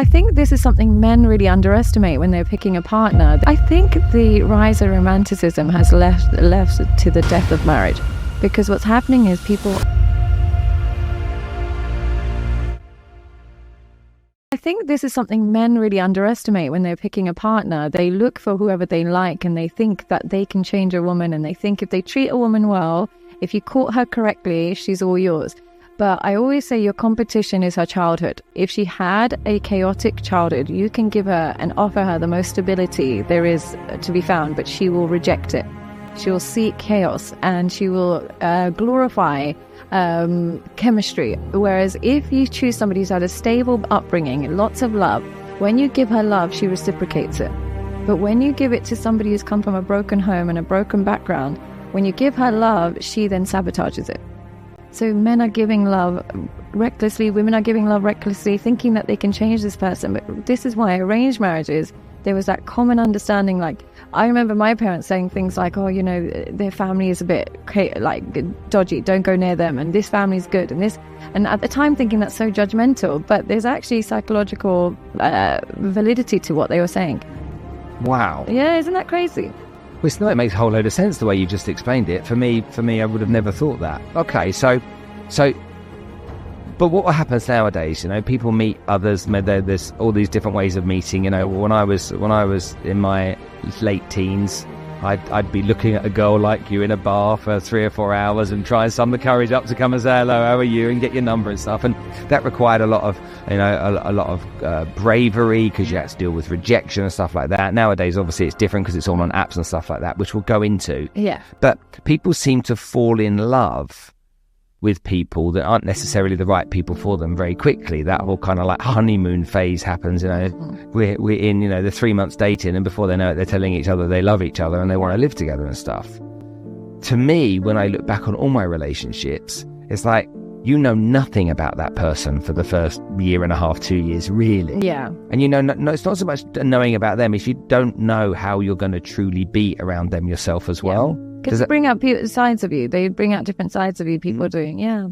I think this is something men really underestimate when they're picking a partner. I think the rise of romanticism has left to the death of marriage, because what's happening is people... I think this is something men really underestimate when they're picking a partner. They look for whoever they like and they think that they can change a woman, and they think if they treat a woman well, if you court her correctly, she's all yours. But I always say your competition is her childhood. If she had a chaotic childhood, you can give her and offer her the most stability there is to be found, but she will reject it. She will seek chaos and she will glorify chemistry. Whereas if you choose somebody who's had a stable upbringing, lots of love, when you give her love, she reciprocates it. But when you give it to somebody who's come from a broken home and a broken background, when you give her love, she then sabotages it. So men are giving love recklessly, women are giving love recklessly, thinking that they can change this person. But this is why arranged marriages, there was that common understanding. Like, I remember my parents saying things like, oh, you know, their family is a bit like dodgy, don't go near them, and this family's good, and this. And at the time thinking that's so judgmental, but there's actually psychological validity to what they were saying. Wow. Yeah, isn't that crazy? Well, it makes a whole load of sense the way you just explained it. For me, I would have never thought that. Okay, so, but what happens nowadays? You know, people meet others. There's all these different ways of meeting. You know, when I was in my late teens, I'd be looking at a girl like you in a bar for 3 or 4 hours and try and summon the courage up to come and say hello, how are you, and get your number and stuff. And that required a lot of, you know, a lot of bravery, because you had to deal with rejection and stuff like that. Nowadays, obviously, it's different because it's all on apps and stuff like that, which we'll go into. Yeah. But people seem to fall in love with people that aren't necessarily the right people for them very quickly. That whole kind of like honeymoon phase happens, you know. We're in, you know, the 3 months dating, and before they know it, they're telling each other they love each other and they want to live together and stuff. To me, when I look back on all my relationships, it's like, you know nothing about that person for the first 1.5 to 2 years, really. Yeah. And you know, no, it's not so much knowing about them, if you don't know how you're going to truly be around them yourself as well. Because they bring out sides of you. They bring out different sides of you, people are doing, yeah.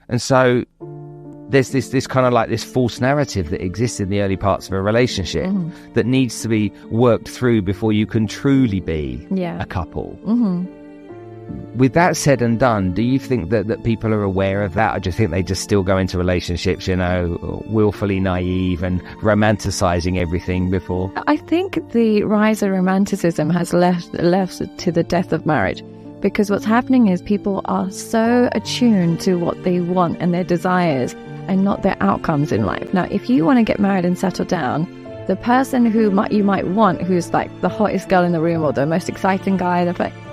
And so there's this kind of like this false narrative that exists in the early parts of a relationship that needs to be worked through before you can truly be a couple. With that said and done, do you think that people are aware of that, or do you think they just still go into relationships, you know, willfully naive and romanticizing everything before? I think the rise of romanticism has left to the death of marriage, because what's happening is people are so attuned to what they want and their desires and not their outcomes in life. Now, if you want to get married and settle down, the person you might want, who's like the hottest girl in the room or the most exciting guy,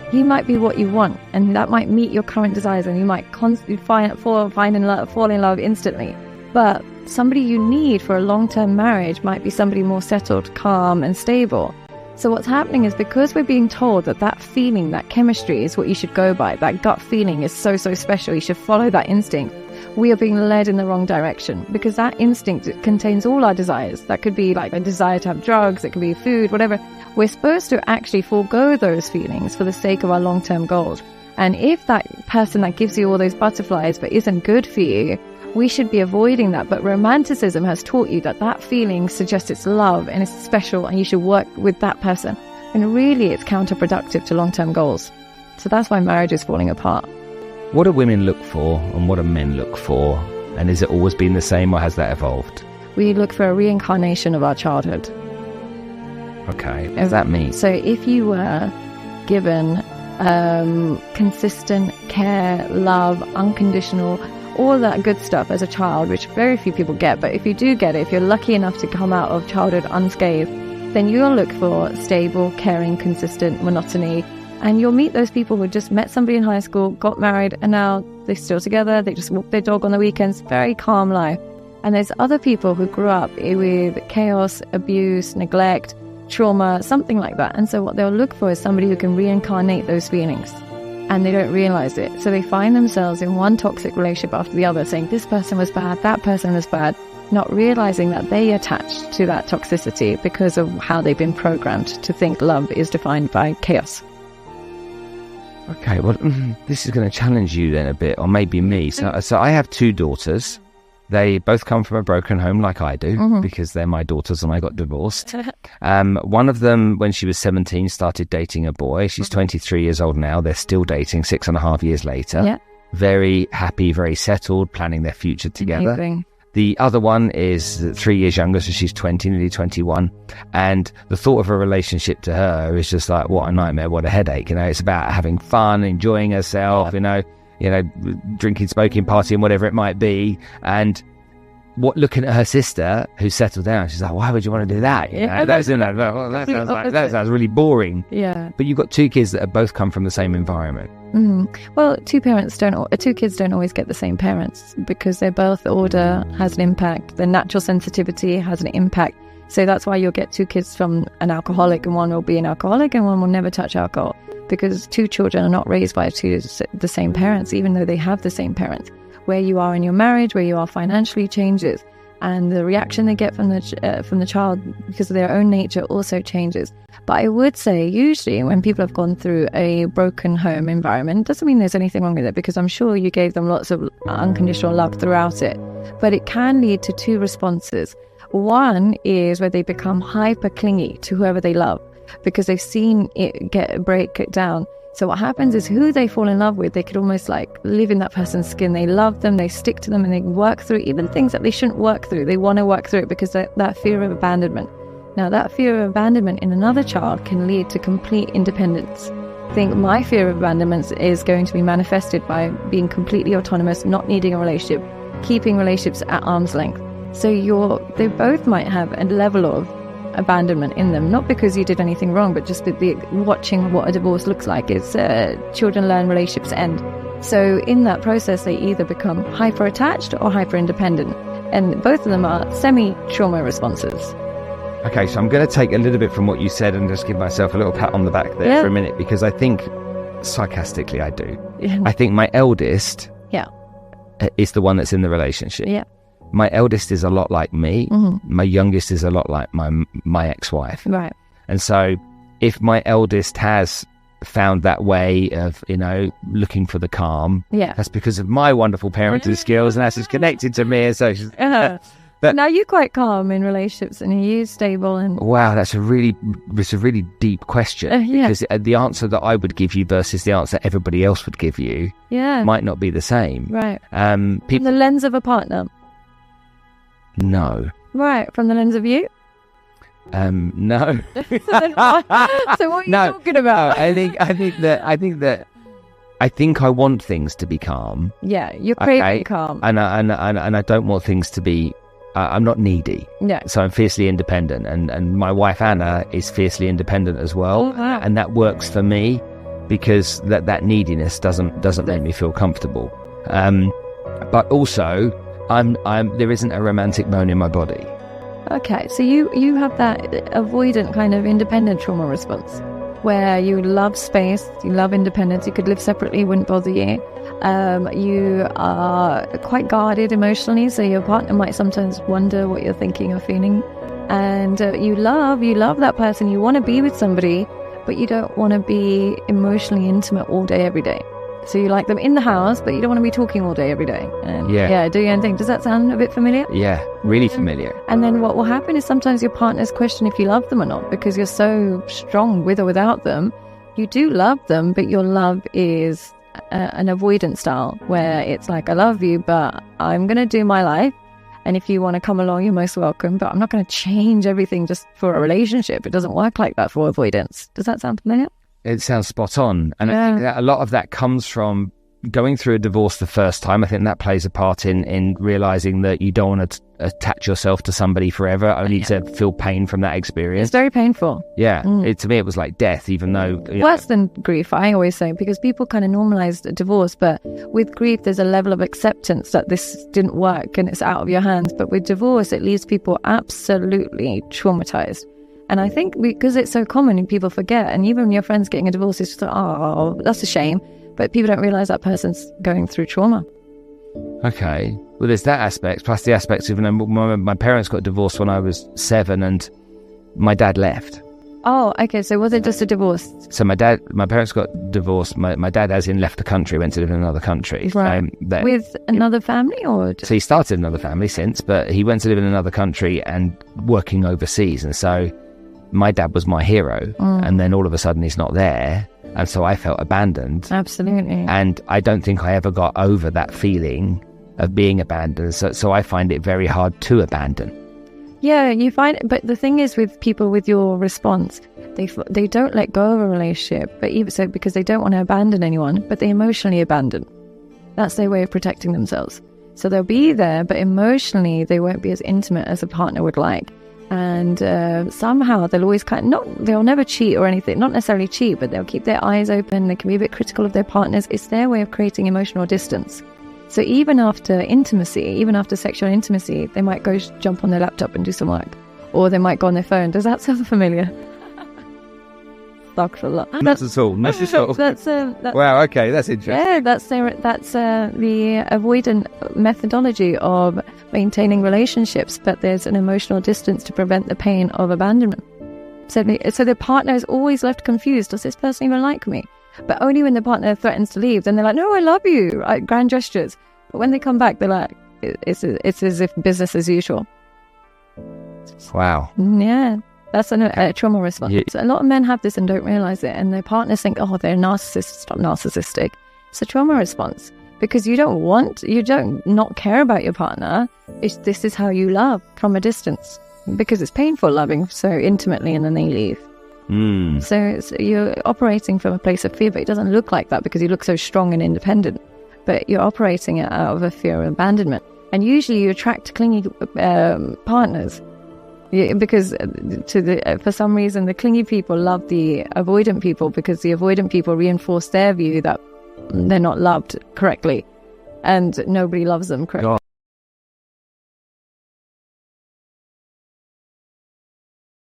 he might be what you want, and that might meet your current desires, and you might constantly fall in love instantly. But somebody you need for a long-term marriage might be somebody more settled, calm, and stable. So what's happening is, because we're being told that feeling, that chemistry is what you should go by, that gut feeling is so special, you should follow that instinct, we are being led in the wrong direction, because that instinct contains all our desires. That could be like a desire to have drugs, it could be food, whatever. We're supposed to actually forego those feelings for the sake of our long-term goals. And if that person that gives you all those butterflies but isn't good for you, we should be avoiding that. But romanticism has taught you that feeling suggests it's love and it's special and you should work with that person. And really, it's counterproductive to long-term goals. So that's why marriage is falling apart. What do women look for and what do men look for? And has it always been the same, or has that evolved? We look for a reincarnation of our childhood. Okay, what does that mean? So if you were given consistent care, love, unconditional, all that good stuff as a child, which very few people get, but if you do get it, if you're lucky enough to come out of childhood unscathed, then you'll look for stable, caring, consistent monotony. And you'll meet those people who just met somebody in high school, got married, and now they're still together. They just walk their dog on the weekends. Very calm life. And there's other people who grew up with chaos, abuse, neglect, trauma, something like that. And so what they'll look for is somebody who can reincarnate those feelings. And they don't realize it. So they find themselves in one toxic relationship after the other, saying this person was bad, that person was bad, not realizing that they attached to that toxicity because of how they've been programmed to think love is defined by chaos. Okay, well, this is going to challenge you then a bit, or maybe me. So I have 2 daughters, They both come from a broken home like I do, because they're my daughters and I got divorced. One of them, when she was 17, started dating a boy. She's 23 years old now. They're still dating 6.5 years later. Yeah. Very happy, very settled, planning their future together. Amazing. The other one is 3 years younger, so she's 20, nearly 21. And the thought of a relationship to her is just like, what a nightmare, what a headache. It's about having fun, enjoying herself, drinking, smoking, partying, whatever it might be. And looking at her sister who's settled down, she's like, why would you want to do that? That sounds really boring. Yeah. But you've got two kids that have both come from the same environment. Well, two kids don't always get the same parents, because their birth order has an impact. Their natural sensitivity has an impact. So that's why you'll get two kids from an alcoholic, and one will be an alcoholic and one will never touch alcohol, because two children are not raised by the same parents, even though they have the same parents. Where you are in your marriage, where you are financially changes, and the reaction they get from the child because of their own nature also changes. But I would say usually when people have gone through a broken home environment, doesn't mean there's anything wrong with it, because I'm sure you gave them lots of unconditional love throughout it, but it can lead to two responses. One is where they become hyper clingy to whoever they love, because they've seen it break it down. So what happens is, who they fall in love with, they could almost like live in that person's skin. They love them, they stick to them, and they work through even things that they shouldn't work through. They want to work through it because that fear of abandonment. Now, that fear of abandonment in another child can lead to complete independence. I think my fear of abandonment is going to be manifested by being completely autonomous, not needing a relationship, keeping relationships at arm's length. So they both might have a level of abandonment in them, not because you did anything wrong, but just the watching what a divorce looks like is children learn relationships end. So in that process, they either become hyper attached or hyper independent, and both of them are semi-trauma responses. Okay, so I'm going to take a little bit from what you said and just give myself a little pat on the back there for a minute, because I think sarcastically I do. I think my eldest is the one that's in the relationship. My eldest is a lot like me. My youngest is a lot like my ex-wife. Right. And so if my eldest has found that way of, looking for the calm, that's because of my wonderful parenting skills, and that's just connected to me. And so she's, but now you're quite calm in relationships, and are you stable? And wow, it's a really deep question, because the answer that I would give you versus the answer everybody else would give you might not be the same. Right. From the lens of a partner. No. Right, from the lens of you? No. So what are you talking about? I think I want things to be calm. Yeah, you're craving calm. And I don't want things to be. I'm not needy. Yeah. So I'm fiercely independent, and my wife Anna is fiercely independent as well. Oh, wow. And that works for me, because that neediness doesn't make me feel comfortable. But also, there isn't a romantic bone in my body. Okay, so you have that avoidant kind of independent trauma response, where you love space, you love independence, you could live separately, wouldn't bother you. You are quite guarded emotionally, so your partner might sometimes wonder what you're thinking or feeling. And you love that person, you want to be with somebody, but you don't want to be emotionally intimate all day, every day. So you like them in the house, but you don't want to be talking all day, every day. And do your own thing. Does that sound a bit familiar? Yeah, really familiar. And then what will happen is sometimes your partners question if you love them or not, because you're so strong with or without them. You do love them, but your love is an avoidant style, where it's like, I love you, but I'm going to do my life. And if you want to come along, you're most welcome. But I'm not going to change everything just for a relationship. It doesn't work like that for avoidance. Does that sound familiar? It sounds spot on. And I think that a lot of that comes from going through a divorce the first time. I think that plays a part in realizing that you don't want to attach yourself to somebody forever, only to feel pain from that experience. It's very painful. Yeah. To me, it was like death, even though... Worse than grief, I always say, because people kind of normalize divorce, but with grief, there's a level of acceptance that this didn't work and it's out of your hands. But with divorce, it leaves people absolutely traumatized. And I think because it's so common and people forget, and even when your friend's getting a divorce, it's just like, oh, that's a shame. But people don't realize that person's going through trauma. Okay. Well, there's that aspect, plus the aspects of, my parents got divorced when I was 7 and my dad left. Oh, okay. So was it just a divorce? So my parents got divorced. My dad, as in, left the country, went to live in another country. Right. With another family, or? So he started another family since, but he went to live in another country and working overseas. And so my dad was my hero. And then all of a sudden he's not there. And so I felt abandoned. Absolutely. And I don't think I ever got over that feeling of being abandoned. So I find it very hard to abandon. Yeah, you find, but the thing is with people with your response, they don't let go of a relationship, but even so, because they don't want to abandon anyone, but they emotionally abandon. That's their way of protecting themselves. So they'll be there, but emotionally they won't be as intimate as a partner would like. And somehow they'll always they'll never cheat or anything, not necessarily cheat, but they'll keep their eyes open. They can be a bit critical of their partners. It's their way of creating emotional distance. So even after intimacy, even after sexual intimacy, they might go jump on their laptop and do some work. Or they might go on their phone. Does that sound familiar? Not at all. Not at all. Wow, okay, that's interesting. Yeah, that's the avoidant methodology of maintaining relationships, but there's an emotional distance to prevent the pain of abandonment. So the partner is always left confused. Does this person even like me? But only when the partner threatens to leave, then they're like, no, I love you, right? Grand gestures. But when they come back, they're like, it's as if business as usual. Wow. Yeah, that's a trauma response. Yeah. So a lot of men have this and don't realize it, and their partners think, oh, they're narcissists. Stop narcissistic. It's a trauma response because you don't not care about your partner. This is how you love, from a distance, because it's painful loving so intimately and then they leave. So you're operating from a place of fear, but it doesn't look like that because you look so strong and independent. But you're operating out of a fear of abandonment. And usually you attract clingy partners because for some reason the clingy people love the avoidant people because the avoidant people reinforce their view that they're not loved correctly and nobody loves them correctly.